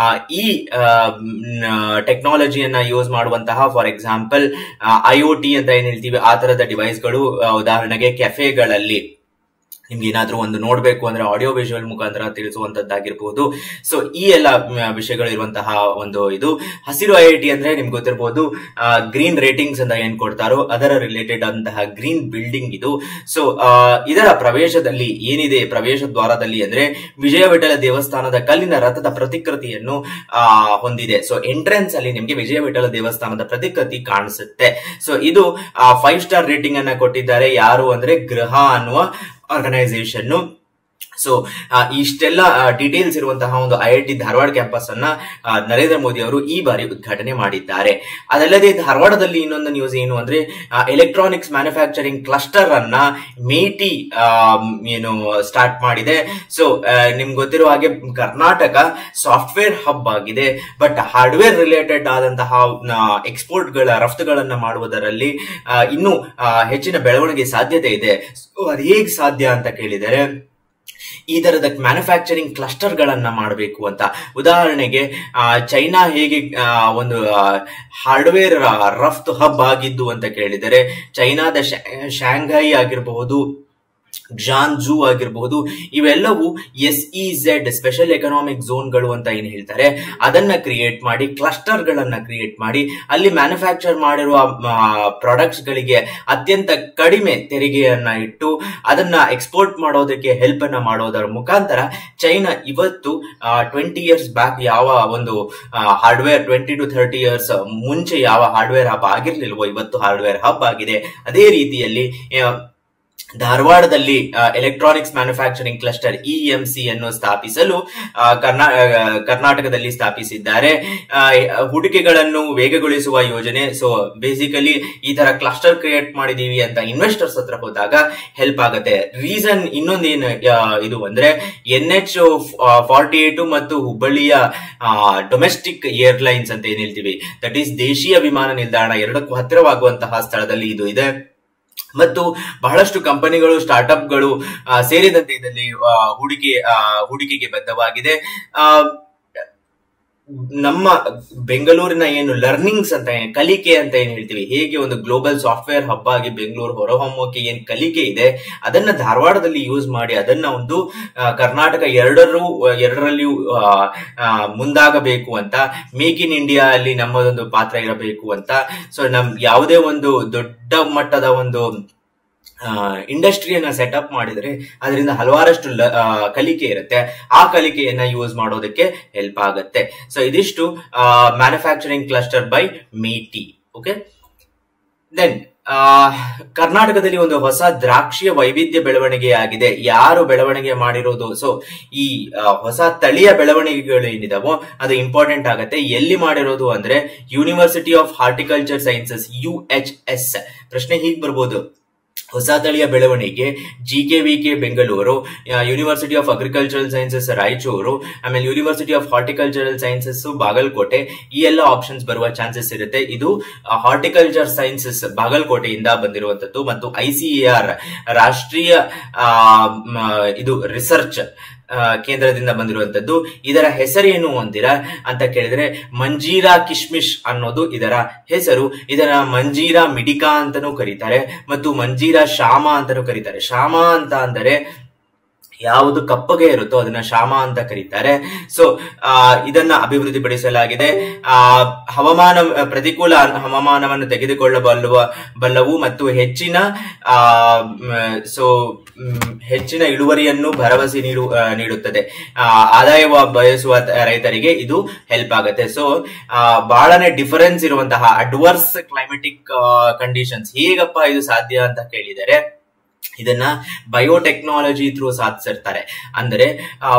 ಈ ಟೆಕ್ನಾಲಜಿಯನ್ನ ಯೂಸ್ ಮಾಡುವಂತಹ, ಫಾರ್ ಎಕ್ಸಾಂಪಲ್ IoT ಅಂತ ಏನ್ ಹೇಳ್ತೀವಿ ಆ ತರದ ಡಿವೈಸ್ಗಳು, ಉದಾಹರಣೆಗೆ ಕೆಫೆಗಳಲ್ಲಿ ನಿಮ್ಗೆ ಏನಾದ್ರೂ ಒಂದು ನೋಡ್ಬೇಕು ಅಂದ್ರೆ ಆಡಿಯೋ ವಿಜುವಲ್ ಮುಖಾಂತರ ತಿಳಿಸುವಂತದ್ದಾಗಿರ್ಬಹುದು. ಸೊ ಈ ಎಲ್ಲ ವಿಷಯಗಳು ಇರುವಂತಹ ಒಂದು ಇದು ಹಸಿರು IIT ಅಂದ್ರೆ ನಿಮ್ಗೆ ಗೊತ್ತಿರಬಹುದು, ಗ್ರೀನ್ ರೇಟಿಂಗ್ಸ್ ಅಂತ ಏನ್ ಕೊಡ್ತಾರೋ ಅದರ ರಿಲೇಟೆಡ್ ಅಂತಹ ಗ್ರೀನ್ ಬಿಲ್ಡಿಂಗ್ ಇದು. ಸೊ ಇದರ ಪ್ರವೇಶದಲ್ಲಿ ಏನಿದೆ, ಪ್ರವೇಶ ದ್ವಾರದಲ್ಲಿ ಅಂದ್ರೆ ವಿಜಯ ವಿಠಲ ದೇವಸ್ಥಾನದ ಕಲ್ಲಿನ ರಥದ ಪ್ರತಿಕೃತಿಯನ್ನು ಹೊಂದಿದೆ. ಸೊ ಎಂಟ್ರೆನ್ಸ್ ಅಲ್ಲಿ ನಿಮ್ಗೆ ವಿಜಯ ವಿಠಲ ದೇವಸ್ಥಾನದ ಪ್ರತಿಕೃತಿ ಕಾಣಿಸುತ್ತೆ. ಸೊ ಇದು 5 ಸ್ಟಾರ್ ರೇಟಿಂಗ್ ಅನ್ನ ಕೊಟ್ಟಿದ್ದಾರೆ. ಯಾರು ಅಂದ್ರೆ ಗೃಹ ಅನ್ನುವ ಆರ್ಗನೈಸೇಷನ್. ಸೊ ಇಷ್ಟೆಲ್ಲ ಡೀಟೇಲ್ಸ್ ಇರುವಂತಹ ಒಂದು IIT ಧಾರವಾಡ ಕ್ಯಾಂಪಸ್ ಅನ್ನ ನರೇಂದ್ರ ಮೋದಿ ಅವರು ಈ ಬಾರಿ ಉದ್ಘಾಟನೆ ಮಾಡಿದ್ದಾರೆ. ಅದಲ್ಲದೆ ಧಾರವಾಡದಲ್ಲಿ ಇನ್ನೊಂದು ನ್ಯೂಸ್ ಏನು ಅಂದ್ರೆ ಎಲೆಕ್ಟ್ರಾನಿಕ್ಸ್ ಮ್ಯಾನುಫ್ಯಾಕ್ಚರಿಂಗ್ ಕ್ಲಸ್ಟರ್ ಅನ್ನ ಮೇಟಿ ಸ್ಟಾರ್ಟ್ ಮಾಡಿದೆ. ಸೊ ನಿಮ್ಗೆ ಗೊತ್ತಿರುವ ಹಾಗೆ ಕರ್ನಾಟಕ ಸಾಫ್ಟ್ವೇರ್ ಹಬ್ ಆಗಿದೆ, ಬಟ್ ಹಾರ್ಡ್ವೇರ್ ರಿಲೇಟೆಡ್ ಆದಂತಹ ಎಕ್ಸ್ಪೋರ್ಟ್ ಗಳ ರಫ್ತುಗಳನ್ನ ಮಾಡುವುದರಲ್ಲಿ ಇನ್ನೂ ಹೆಚ್ಚಿನ ಬೆಳವಣಿಗೆ ಸಾಧ್ಯತೆ ಇದೆ. ಸೊ ಅದು ಹೇಗೆ ಸಾಧ್ಯ ಅಂತ ಕೇಳಿದರೆ, ಈ ತರದ ಮ್ಯಾನುಫ್ಯಾಕ್ಚರಿಂಗ್ ಕ್ಲಸ್ಟರ್ ಗಳನ್ನ ಮಾಡಬೇಕು ಅಂತ. ಉದಾಹರಣೆಗೆ ಚೈನಾ ಹೇಗೆ ಒಂದು ಹಾರ್ಡ್ವೇರ್ ರಫ್ತು ಹಬ್ ಆಗಿದ್ದು ಅಂತ ಕೇಳಿದರೆ, ಚೈನಾದ ಶಾಂಘೈ ಆಗಿರಬಹುದು, ಜಾನ್ಜೂ ಆಗಿರಬಹುದು, ಇವೆಲ್ಲವೂ SEZ ಸ್ಪೆಷಲ್ ಎಕನಾಮಿಕ್ ಝೋನ್ಗಳು ಅಂತ ಏನ್ ಹೇಳ್ತಾರೆ ಅದನ್ನ ಕ್ರಿಯೇಟ್ ಮಾಡಿ, ಕ್ಲಸ್ಟರ್ ಗಳನ್ನ ಕ್ರಿಯೇಟ್ ಮಾಡಿ ಅಲ್ಲಿ ಮ್ಯಾನುಫ್ಯಾಕ್ಚರ್ ಮಾಡಿರುವ ಪ್ರಾಡಕ್ಟ್ಸ್ ಗಳಿಗೆ ಅತ್ಯಂತ ಕಡಿಮೆ ತೆರಿಗೆಯನ್ನ ಇಟ್ಟು ಅದನ್ನ ಎಕ್ಸ್ಪೋರ್ಟ್ ಮಾಡೋದಕ್ಕೆ ಹೆಲ್ಪ್ ಅನ್ನ ಮಾಡೋದರ ಮುಖಾಂತರ ಚೈನಾ ಇವತ್ತು 20 years ಬ್ಯಾಕ್ ಯಾವ ಒಂದು ಹಾರ್ಡ್ವೇರ್ 20 to 30 years ಮುಂಚೆ ಯಾವ ಹಾರ್ಡ್ವೇರ್ ಹಬ್ ಆಗಿರ್ಲಿಲ್ವೋ ಇವತ್ತು ಹಾರ್ಡ್ವೇರ್ ಹಬ್ ಆಗಿದೆ. ಅದೇ ರೀತಿಯಲ್ಲಿ ಧಾರವಾಡದಲ್ಲಿ ಎಲೆಕ್ಟ್ರಾನಿಕ್ಸ್ ಮ್ಯಾನುಫ್ಯಾಕ್ಚರಿಂಗ್ ಕ್ಲಸ್ಟರ್ EMC ಅನ್ನು ಸ್ಥಾಪಿಸಲು ಕರ್ನಾಟಕದಲ್ಲಿ ಸ್ಥಾಪಿಸಿದ್ದಾರೆ. ಹೂಡಿಕೆಗಳನ್ನು ವೇಗಗೊಳಿಸುವ ಯೋಜನೆ. ಸೊ ಬೇಸಿಕಲಿ ಈ ತರ ಕ್ಲಸ್ಟರ್ ಕ್ರಿಯೇಟ್ ಮಾಡಿದೀವಿ ಅಂತ ಇನ್ವೆಸ್ಟರ್ಸ್ ಹತ್ರ ಹೋದಾಗ ಹೆಲ್ಪ್ ಆಗುತ್ತೆ. ರೀಸನ್ ಇನ್ನೊಂದೇನು ಇದು ಅಂದ್ರೆ NH-48 ಮತ್ತು ಹುಬ್ಬಳ್ಳಿಯ ಡೊಮೆಸ್ಟಿಕ್ ಏರ್ಲೈನ್ಸ್ ಅಂತ ಏನ್ ಹೇಳ್ತೀವಿ, ದಟ್ ಈಸ್ ದೇಶೀಯ ವಿಮಾನ ನಿಲ್ದಾಣ, ಎರಡಕ್ಕೂ ಹತ್ತಿರವಾಗುವಂತಹ ಸ್ಥಳದಲ್ಲಿ ಇದು ಇದೆ. ಮತ್ತು ಬಹಳಷ್ಟು ಕಂಪನಿಗಳು, ಸ್ಟಾರ್ಟ್ಅಪ್ಗಳು ಸೇರಿದಂತೆ ಇದರಲ್ಲಿ ಹೂಡಿಕೆಗೆ ಬದ್ಧವಾಗಿದೆ. ನಮ್ಮ ಬೆಂಗಳೂರಿನ ಏನು ಲರ್ನಿಂಗ್ಸ್ ಅಂತ ಕಲಿಕೆ ಅಂತ ಏನ್ ಹೇಳ್ತೀವಿ, ಹೇಗೆ ಒಂದು ಗ್ಲೋಬಲ್ ಸಾಫ್ಟ್ವೇರ್ ಹಬ್ ಆಗಿ ಬೆಂಗಳೂರು ಹೊರಹೊಮ್ಮೋಕೆ ಏನ್ ಕಲಿಕೆ ಇದೆ ಅದನ್ನ ಧಾರವಾಡದಲ್ಲಿ ಯೂಸ್ ಮಾಡಿ ಅದನ್ನ ಒಂದು ಕರ್ನಾಟಕ ಎರಡರಲ್ಲಿಯೂ ಮುಂದಾಗಬೇಕು ಅಂತ, ಮೇಕ್ ಇನ್ ಇಂಡಿಯಾ ಅಲ್ಲಿ ನಮ್ಮದೊಂದು ಪಾತ್ರ ಇರಬೇಕು ಅಂತ. ಸೊ ಯಾವುದೇ ಒಂದು ದೊಡ್ಡ ಮಟ್ಟದ ಒಂದು ಇಂಡಸ್ಟ್ರಿಯನ್ನ ಸೆಟಪ್ ಮಾಡಿದ್ರೆ ಅದರಿಂದ ಹಲವಾರಷ್ಟು ಕಲಿಕೆ ಇರುತ್ತೆ. ಆ ಕಲಿಕೆಯನ್ನ ಯೂಸ್ ಮಾಡೋದಕ್ಕೆ ಹೆಲ್ಪ್ ಆಗುತ್ತೆ. ಸೊ ಇದಿಷ್ಟು ಮ್ಯಾನುಫ್ಯಾಕ್ಚರಿಂಗ್ ಕ್ಲಸ್ಟರ್ ಬೈ ಮೇಟಿ. ಓಕೆ, ದೆನ್ ಕರ್ನಾಟಕದಲ್ಲಿ ಒಂದು ಹೊಸ ದ್ರಾಕ್ಷಿಯ ವೈವಿಧ್ಯ ಬೆಳವಣಿಗೆ ಆಗಿದೆ. ಯಾರು ಬೆಳವಣಿಗೆ ಮಾಡಿರೋದು? ಸೊ ಈ ಹೊಸ ತಳಿಯ ಬೆಳವಣಿಗೆಗಳೇನಿದಾವೋ ಅದು ಇಂಪಾರ್ಟೆಂಟ್ ಆಗುತ್ತೆ. ಎಲ್ಲಿ ಮಾಡಿರೋದು ಅಂದ್ರೆ university of horticulture sciences, UHS. ಪ್ರಶ್ನೆ ಹೀಗೆ ಬರ್ಬೋದು, ಹೊಸ ತಳಿಯ ಬೆಳವಣಿಗೆ GKVK Bengaluru, university of agricultural sciences Raichur, ಆಮೇಲೆ university of horticultural sciences Bagalkote, ಈ ಎಲ್ಲ ಆಪ್ಷನ್ಸ್ ಬರುವ ಚಾನ್ಸಸ್ ಇರುತ್ತೆ. ಇದು ಹಾರ್ಟಿಕಲ್ಚರ್ ಸೈನ್ಸಸ್ ಬಾಗಲಕೋಟೆಯಿಂದ ಬಂದಿರುವಂತದ್ದು ಮತ್ತು ICAR ರಾಷ್ಟ್ರೀಯ ಇದು ರಿಸರ್ಚ್ ಕೇಂದ್ರದಿಂದ ಬಂದಿರುವಂತದ್ದು. ಇದರ ಹೆಸರೇನು ಅಂತೀರಾ ಅಂತ ಕೇಳಿದ್ರೆ ಮಂಜೀರಾ ಕಿಶ್ಮಿಶ್ ಅನ್ನೋದು ಇದರ ಹೆಸರು. ಇದರ ಮಂಜೀರಾ ಮಿಡಿಕಾ ಅಂತಾನೂ ಕರೀತಾರೆ ಮತ್ತು ಮಂಜೀರಾ ಶಾಮ ಅಂತಾನೂ ಕರೀತಾರೆ. ಶಾಮ ಅಂತ ಅಂದರೆ ಯಾವುದು ಕಪ್ಪಗೆ ಇರುತ್ತೋ ಅದನ್ನ ಶಾಮ ಅಂತ ಕರೀತಾರೆ. ಸೊ ಇದನ್ನ ಅಭಿವೃದ್ಧಿಪಡಿಸಲಾಗಿದೆ. ಪ್ರತಿಕೂಲ ಹವಾಮಾನವನ್ನು ತೆಗೆದುಕೊಳ್ಳಬಲ್ಲವು ಮತ್ತು ಹೆಚ್ಚಿನ ಇಳುವರಿಯನ್ನು ಭರವಸೆ ನೀಡುತ್ತದೆ. ಆದಾಯ ಬಯಸುವ ರೈತರಿಗೆ ಇದು ಹೆಲ್ಪ್ ಆಗುತ್ತೆ. ಸೊ ಬಹಳನೇ ಡಿಫರೆನ್ಸ್ ಇರುವಂತಹ ಅಡ್ವರ್ಸ್ ಕ್ಲೈಮೆಟಿಕ್ ಕಂಡೀಷನ್ಸ್ ಹೇಗಪ್ಪ ಇದು ಸಾಧ್ಯ ಅಂತ ಕೇಳಿದರೆ ಇದನ್ನ ಬಯೋಟೆಕ್ನಾಲಜಿ ಥ್ರೂ ಸಾಧಿಸಿರ್ತಾರೆ. ಅಂದ್ರೆ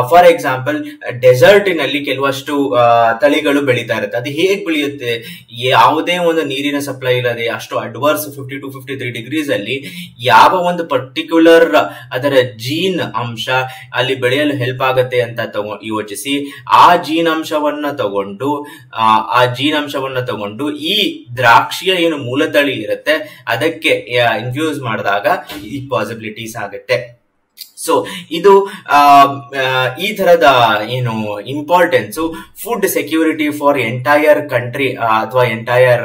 ಫಾರ್ ಎಕ್ಸಾಂಪಲ್ ಡೆಸರ್ಟಿನಲ್ಲಿ ಕೆಲವಷ್ಟು ತಳಿಗಳು ಬೆಳೀತಾ ಇರುತ್ತೆ. ಅದು ಹೇಗೆ ಬೆಳೆಯುತ್ತೆ? ಯಾವುದೇ ಒಂದು ನೀರಿನ ಸಪ್ಲೈ ಇಲ್ಲದೆ ಅಷ್ಟು ಅಡ್ವರ್ಸ್ 50 to 53 ಡಿಗ್ರೀಸ್ ಅಲ್ಲಿ ಯಾವ ಒಂದು ಪರ್ಟಿಕ್ಯುಲರ್ ಅದರ ಜೀನ್ ಅಂಶ ಅಲ್ಲಿ ಬೆಳೆಯಲು ಹೆಲ್ಪ್ ಆಗುತ್ತೆ ಅಂತ ಯೋಚಿಸಿ ಆ ಜೀನ್ ಅಂಶವನ್ನ ತಗೊಂಡು ಈ ದ್ರಾಕ್ಷಿಯ ಏನು ಮೂಲ ತಳಿ ಇರುತ್ತೆ ಅದಕ್ಕೆ ಇನ್ಫ್ಯೂಸ್ ಮಾಡಿದಾಗ ಈ ಪಾಸಿಬಿಲಿಟೀಸ್ ಆಗುತ್ತೆ. ಸೊ ಇದು ಈ ತರದ ಏನು importance food security for entire country ಅಥವಾ ಎಂಟೈರ್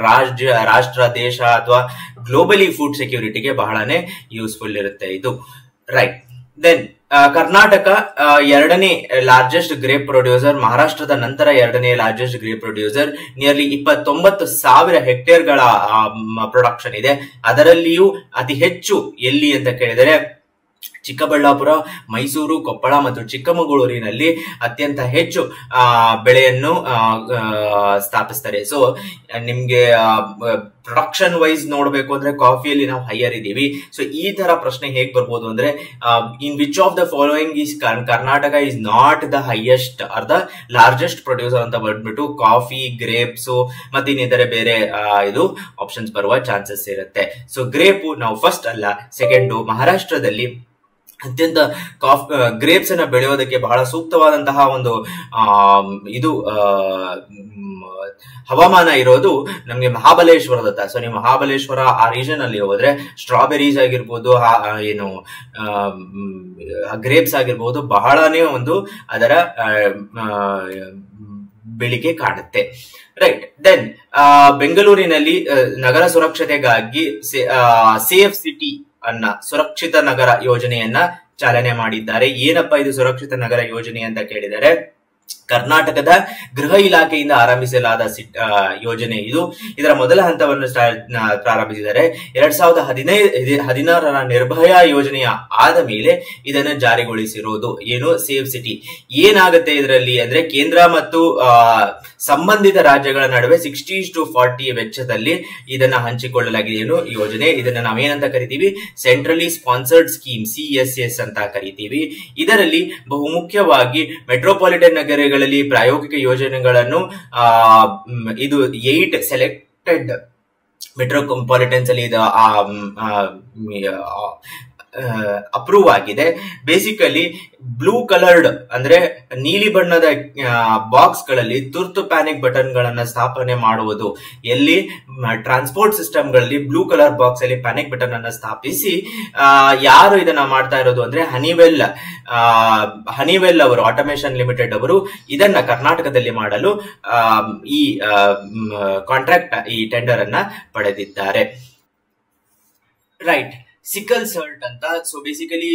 ರಾಷ್ಟ್ರ ದೇಶ ಅಥವಾ ಗ್ಲೋಬಲಿ ಫುಡ್ ಸೆಕ್ಯೂರಿಟಿಗೆ ಬಹಳನೇ ಯೂಸ್ಫುಲ್ ಇರುತ್ತೆ ಇದು. ರೈಟ್. ದೆನ್ ಕರ್ನಾಟಕ ಎರಡನೇ ಲಾರ್ಜೆಸ್ಟ್ ಗ್ರೇಪ್ ಪ್ರೊಡ್ಯೂಸರ್, ಮಹಾರಾಷ್ಟ್ರದ ನಂತರ ಎರಡನೇ ಲಾರ್ಜೆಸ್ಟ್ ಗ್ರೇಪ್ ಪ್ರೊಡ್ಯೂಸರ್. ನಿಯರ್ಲಿ 29,000 ಹೆಕ್ಟೇರ್ಗಳ ಪ್ರೊಡಕ್ಷನ್ ಇದೆ. ಅದರಲ್ಲಿಯೂ ಅತಿ ಹೆಚ್ಚು ಎಲ್ಲಿ ಅಂತ ಕೇಳಿದರೆ ಚಿಕ್ಕಬಳ್ಳಾಪುರ, ಮೈಸೂರು, ಕೊಪ್ಪಳ ಮತ್ತು ಚಿಕ್ಕಮಗಳೂರಿನಲ್ಲಿ ಅತ್ಯಂತ ಹೆಚ್ಚು ಬೆಳೆಯನ್ನು ಸ್ಥಾಪಿಸ್ತಾರೆ. ಸೊ ನಿಮ್ಗೆ ಪ್ರೊಡಕ್ಷನ್ ವೈಸ್ ನೋಡಬೇಕು ಅಂದ್ರೆ ಕಾಫಿಯಲ್ಲಿ ನಾವು ಹೈಯರ್ ಇದೀವಿ. ಸೊ ಈ ತರ ಪ್ರಶ್ನೆ ಹೇಗ್ ಬರ್ಬೋದು ಅಂದ್ರೆ in which of the following is Karnataka is not the highest are the largest producer ಅಂತ ಬಂದ್ಬಿಟ್ಟು ಕಾಫಿ, ಗ್ರೇಪ್ಸ್ ಮತ್ತೆ ಇನ್ನಿತರೆ ಬೇರೆ ಇದು ಆಪ್ಷನ್ಸ್ ಬರುವ ಚಾನ್ಸಸ್ ಇರುತ್ತೆ. ಸೊ ಗ್ರೇಪು ನಾವು ಫಸ್ಟ್ ಅಲ್ಲ, ಸೆಕೆಂಡು. ಮಹಾರಾಷ್ಟ್ರದಲ್ಲಿ ಅತ್ಯಂತ ಗ್ರೇಪ್ಸ್ ಅನ್ನ ಬೆಳೆಯೋದಕ್ಕೆ ಬಹಳ ಸೂಕ್ತವಾದಂತಹ ಒಂದು ಇದು ಹವಾಮಾನ ಇರೋದು ನಮ್ಗೆ ಮಹಾಬಲೇಶ್ವರದತ್ತ. ಸೊ ನೀವು ಮಹಾಬಲೇಶ್ವರ ಆ ರೀಜನ್ ಅಲ್ಲಿ ಹೋದ್ರೆ ಸ್ಟ್ರಾಬೆರೀಸ್ ಆಗಿರ್ಬೋದು, ಏನು ಗ್ರೇಪ್ಸ್ ಆಗಿರ್ಬೋದು, ಬಹಳನೇ ಒಂದು ಅದರ ಬೆಳಿಗ್ಗೆ ಕಾಣುತ್ತೆ. ರೈಟ್. ದೆನ್ ಬೆಂಗಳೂರಿನಲ್ಲಿ ನಗರ ಸುರಕ್ಷತೆಗಾಗಿ ಸೇಫ್ ಸಿಟಿ ಅನ್ನ ಸುರಕ್ಷಿತ ನಗರ ಯೋಜನೆಯನ್ನ ಚಾಲನೆ ಮಾಡಿದ್ದಾರೆ. ಏನಪ್ಪಾ ಇದು ಸುರಕ್ಷಿತ ನಗರ ಯೋಜನೆ ಅಂತ ಕೇಳಿದರೆ ಕರ್ನಾಟಕದ ಗೃಹ ಇಲಾಖೆಯಿಂದ ಆರಂಭಿಸಲಾದ ಯೋಜನೆ ಇದು. ಇದರ ಮೊದಲ ಹಂತವನ್ನು ಪ್ರಾರಂಭಿಸಿದರೆ 2016ರ ನಿರ್ಭಯ ಯೋಜನೆಯ ಆದ ಮೇಲೆ ಇದನ್ನು ಜಾರಿಗೊಳಿಸಿರೋದು. ಏನು ಸೇವ್ ಸಿಟಿ. ಏನಾಗುತ್ತೆ ಇದರಲ್ಲಿ ಅಂದ್ರೆ ಕೇಂದ್ರ ಮತ್ತು ಸಂಬಂಧಿತ ರಾಜ್ಯಗಳ ನಡುವೆ 60:40 ವೆಚ್ಚದಲ್ಲಿ ಇದನ್ನ ಹಂಚಿಕೊಳ್ಳಲಾಗಿದೆ. ಏನು ಯೋಜನೆ, ಇದನ್ನ ನಾವೇನಂತ ಕರಿತೀವಿ, ಸೆಂಟ್ರಲಿ ಸ್ಪಾನ್ಸರ್ಡ್ ಸ್ಕೀಮ್, CSS ಅಂತ ಕರಿತೀವಿ. ಇದರಲ್ಲಿ ಬಹುಮುಖ್ಯವಾಗಿ ಮೆಟ್ರೋಪಾಲಿಟನ್ ನಗರಗಳಲ್ಲಿ ಪ್ರಾಯೋಗಿಕ ಯೋಜನೆಗಳನ್ನು ಇದು 8 ಸೆಲೆಕ್ಟೆಡ್ ಮೆಟ್ರೋಪಾಲಿಟನ್ಸ್ ಅಲ್ಲಿ ಅಪ್ರೂವ್ ಆಗಿದೆ. ಬೇಸಿಕಲಿ ಬ್ಲೂ ಕಲರ್ಡ್ ಅಂದ್ರೆ ನೀಲಿ ಬಣ್ಣದ ಬಾಕ್ಸ್ ಗಳಲ್ಲಿ ತುರ್ತು ಪ್ಯಾನಿಕ್ ಬಟನ್ ಗಳನ್ನ ಸ್ಥಾಪನೆ ಮಾಡುವುದು. ಎಲ್ಲಿ ಟ್ರಾನ್ಸ್ಪೋರ್ಟ್ ಸಿಸ್ಟಮ್ ಗಳಲ್ಲಿ ಬ್ಲೂ ಕಲರ್ ಬಾಕ್ಸ್ ಅಲ್ಲಿ ಪ್ಯಾನಿಕ್ ಬಟನ್ ಅನ್ನ ಸ್ಥಾಪಿಸಿ ಯಾರು ಇದನ್ನ ಮಾಡ್ತಾ ಇರೋದು ಅಂದ್ರೆ ಹನಿವೆಲ್ ಅವರು, ಆಟೋಮೇಷನ್ ಲಿಮಿಟೆಡ್ ಅವರು ಇದನ್ನ ಕರ್ನಾಟಕದಲ್ಲಿ ಮಾಡಲು ಈ ಕಾಂಟ್ರಾಕ್ಟ್, ಈ ಟೆಂಡರ್ ಅನ್ನ ಪಡೆದಿದ್ದಾರೆ. ರೈಟ್. ಸಿಕಲ್ ಸರ್ಟ್ ಅಂತ. ಸೊ ಬೇಸಿಕಲಿ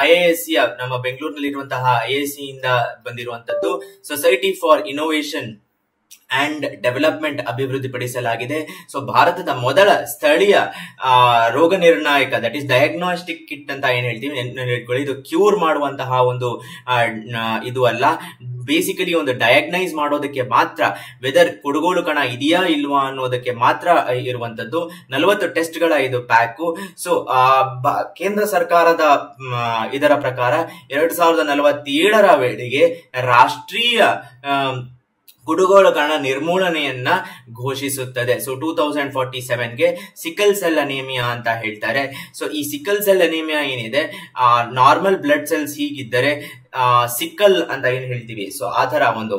IISc ನಮ್ಮ ಬೆಂಗಳೂರಿನಲ್ಲಿ ಇರುವಂತಹ IISc ಇಂದ ಬಂದಿರುವಂತದ್ದು. Society for innovation and development ಅಭಿವೃದ್ಧಿಪಡಿಸಲಾಗಿದೆ. ಸೊ ಭಾರತದ ಮೊದಲ ಸ್ಥಳೀಯ ರೋಗ ನಿರ್ಣಾಯಕ, ದಟ್ ಈಸ್ ಡಯಾಗ್ನೋಸ್ಟಿಕ್ ಕಿಟ್ ಅಂತ ಏನ್ ಹೇಳ್ತೀವಿ, ನೆನಪಿಟ್ಕೊಳ್ಳಿ. ಇದು ಕ್ಯೂರ್ ಮಾಡುವಂತಹ ಒಂದು ಇದು ಅಲ್ಲ, ಬೇಸಿಕಲಿ ಒಂದು ಡಯಾಗ್ನೈಸ್ ಮಾಡೋದಕ್ಕೆ ಮಾತ್ರ, ವೆದರ್ ಕುಡುಗೋಲು ಕಣ ಇದೆಯಾ ಇಲ್ವಾ ಅನ್ನೋದಕ್ಕೆ ಮಾತ್ರ ಇರುವಂತದ್ದು. 40 ಟೆಸ್ಟ್ ಗಳ ಇದು ಪ್ಯಾಕು. ಸೊ ಕೇಂದ್ರ ಸರ್ಕಾರದ ಇದರ ಪ್ರಕಾರ 2047ರ ವೇಳೆಗೆ ರಾಷ್ಟ್ರೀಯ ಕುಡುಗೋಲು ಕಣ ನಿರ್ಮೂಲನೆಯನ್ನ ಘೋಷಿಸುತ್ತದೆ. ಸೊ 2047ಗೆ ಸಿಕಲ್ ಸೆಲ್ ಅನೇಮಿಯಾ ಅಂತ ಹೇಳ್ತಾರೆ. ಸೊ ಈ ಸಿಕಲ್ ಸೆಲ್ ಅನೇಮಿಯಾ ಏನಿದೆ, ನಾರ್ಮಲ್ ಬ್ಲಡ್ ಸೆಲ್ಸ್ ಹೀಗಿದ್ದರೆ ಸಿಕ್ಕಲ್ ಅಂತ ಏನ್ ಹೇಳ್ತೀವಿ, ಸೊ ಆ ತರ ಒಂದು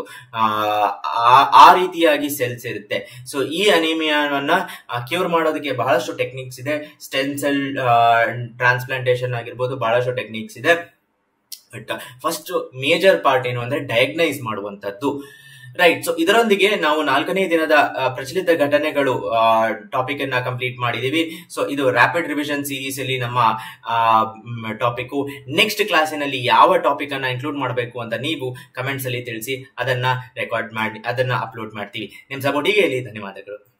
ಆ ರೀತಿಯಾಗಿ ಸೆಲ್ಸ್ ಇರುತ್ತೆ. ಸೊ ಈ ಅನೇಮಿಯಾವನ್ನ ಕ್ಯೂರ್ ಮಾಡೋದಕ್ಕೆ ಬಹಳಷ್ಟು ಟೆಕ್ನಿಕ್ಸ್ ಇದೆ. ಸ್ಟೆಮ್ ಸೆಲ್ ಟ್ರಾನ್ಸ್ಪ್ಲಾಂಟೇಶನ್ ಆಗಿರ್ಬೋದು, ಬಹಳಷ್ಟು ಟೆಕ್ನಿಕ್ಸ್ ಇದೆ. ಬಟ್ ಫಸ್ಟ್ ಮೇಜರ್ ಪಾರ್ಟ್ ಏನು ಅಂದ್ರೆ ಡಯಾಗ್ನೈಸ್ ಮಾಡುವಂತದ್ದು. ರೈಟ್. ಸೊ ಇದರೊಂದಿಗೆ ನಾವು 4ನೇ ದಿನದ ಪ್ರಚಲಿತ ಘಟನೆಗಳು ಟಾಪಿಕ್ ಅನ್ನ ಕಂಪ್ಲೀಟ್ ಮಾಡಿದೀವಿ. ಸೊ ಇದು ರ್ಯಾಪಿಡ್ ರಿವಿಷನ್ ಸೀರೀಸ್ ಅಲ್ಲಿ ನಮ್ಮ ಟಾಪಿಕ್. ನೆಕ್ಸ್ಟ್ ಕ್ಲಾಸಿನಲ್ಲಿ ಯಾವ ಟಾಪಿಕ್ ಅನ್ನ ಇನ್ಕ್ಲೂಡ್ ಮಾಡಬೇಕು ಅಂತ ನೀವು ಕಮೆಂಟ್ಸ್ ಅಲ್ಲಿ ತಿಳಿಸಿ, ಅದನ್ನ ರೆಕಾರ್ಡ್ ಮಾಡಿ ಅದನ್ನ ಅಪ್ಲೋಡ್ ಮಾಡ್ತೀವಿ. ನಿಮ್ ಸಪೋರ್ಟ್ ಹೀಗೆ ಇರಲಿ. ಧನ್ಯವಾದಗಳು.